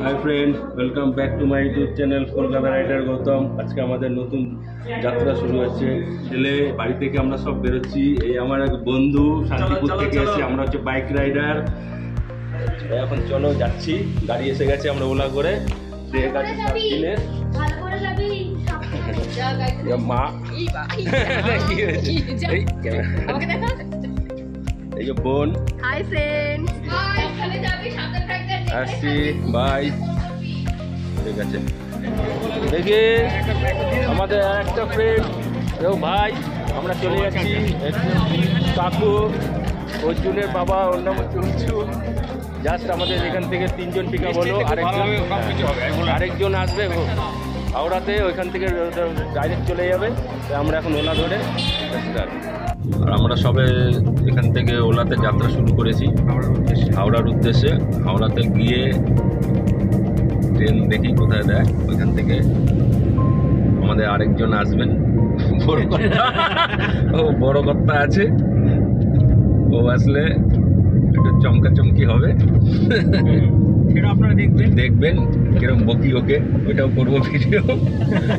High friend, welcome back to my YouTube channel Kolkata rider Gautam. আজকে আমাদের নতুন যাত্রা শুরু হচ্ছে। ছেলে বাড়ি থেকে আমরা সব বেরোচ্ছি। এই আমার এক বন্ধু শান্তিপুর থেকে এসে, আমরা হচ্ছে বাইক রাইডার। এখন চলো যাচ্ছি, গাড়ি এসে গেছে, আমরা ওলা করে ট্রেক আছে 7 দিনের। মা কি হয়েছে? এই যে বোন, হাই ফ্রেন্ডস, আসছি, বাই। ঠিক আছে, দেখি আমাদের একটা ফ্রেন্ড ভাই, আমরা চলে যাচ্ছি। কাকু, অর্জুনের বাবা, ওর নাম চুনচু। জাস্ট আমাদের এখান থেকে 3 জন পিক আপ হলো, আরেকজন আসবে হাওড়াতে, ওইখান থেকে ডাইরেক্ট চলে যাবে। আমরা এখন ওলা ধরে, আর আমরা সবে এখান থেকে ওলাতে যাত্রা শুরু করেছি হাওড়ার উদ্দেশ্যে। হাওড়াতে গিয়ে ট্রেন দেখি কোথায় দেয়, ওইখান থেকে আমাদের আরেকজন আসবেন, বড় কর্তা আছে, ও আসলে একটু চমকাচমকি হবে, আপনারা দেখবেন কিরকম বকি ওকে, ওইটাও করবো ভিডিও।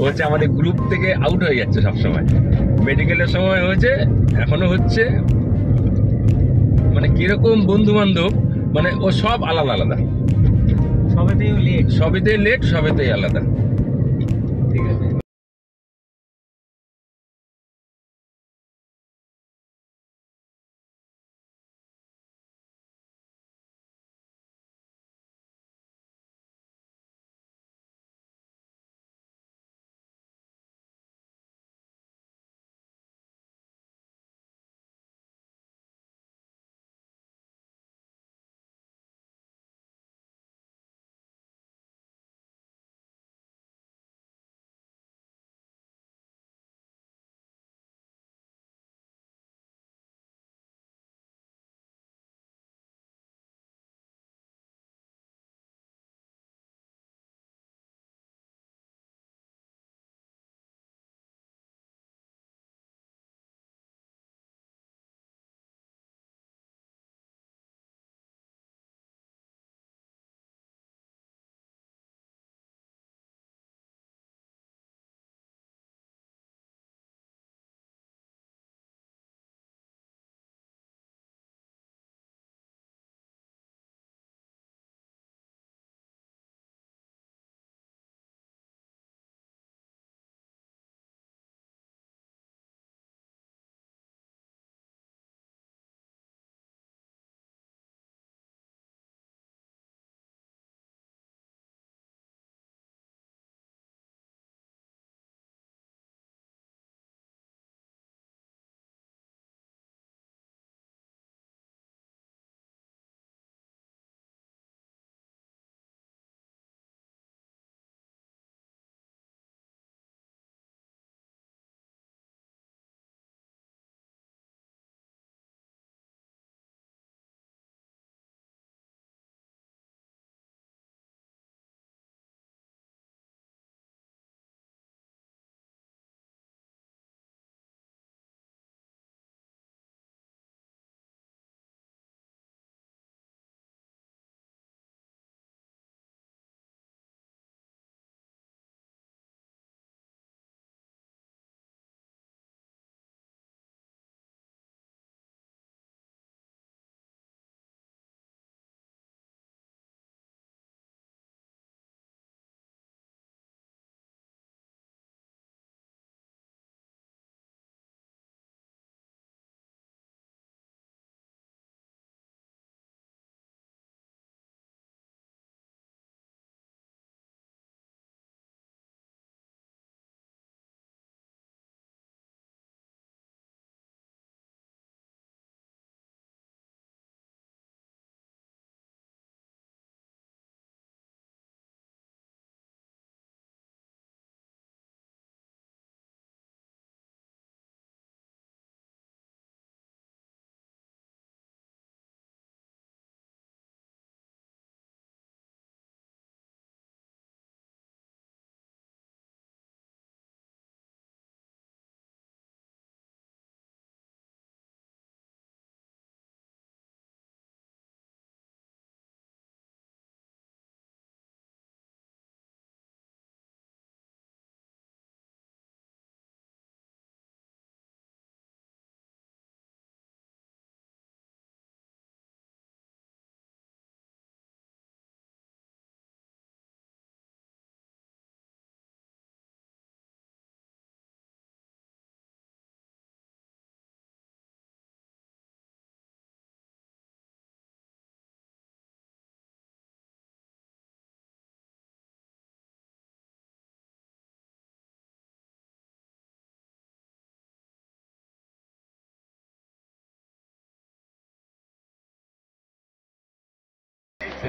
হচ্ছে আমাদের গ্রুপ থেকে আউট হয়ে যাচ্ছে সবসময়, মেডিকেলের সময় হয়েছে, এখনো হচ্ছে। মানে কিরকম বন্ধু বান্ধব, মানে ও সব আলাদা আলাদা, সবেতেই লেট, সবেতেই আলাদা। ঠিক আছে।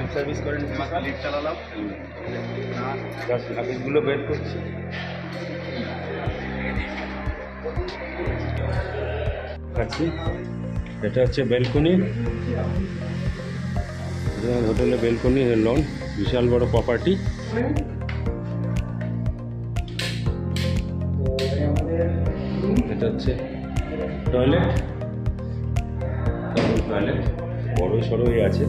সেলফ সার্ভিস করেন? লিফট চালালাম। জাস্ট লাগেজগুলো বের করছি। আচ্ছা, এটা হচ্ছে ব্যালকনি, হোটেলে ব্যালকনি লন, বিশাল বড় প্রপার্টি। এটা হচ্ছে টয়লেট, বড় সড়োই আছে।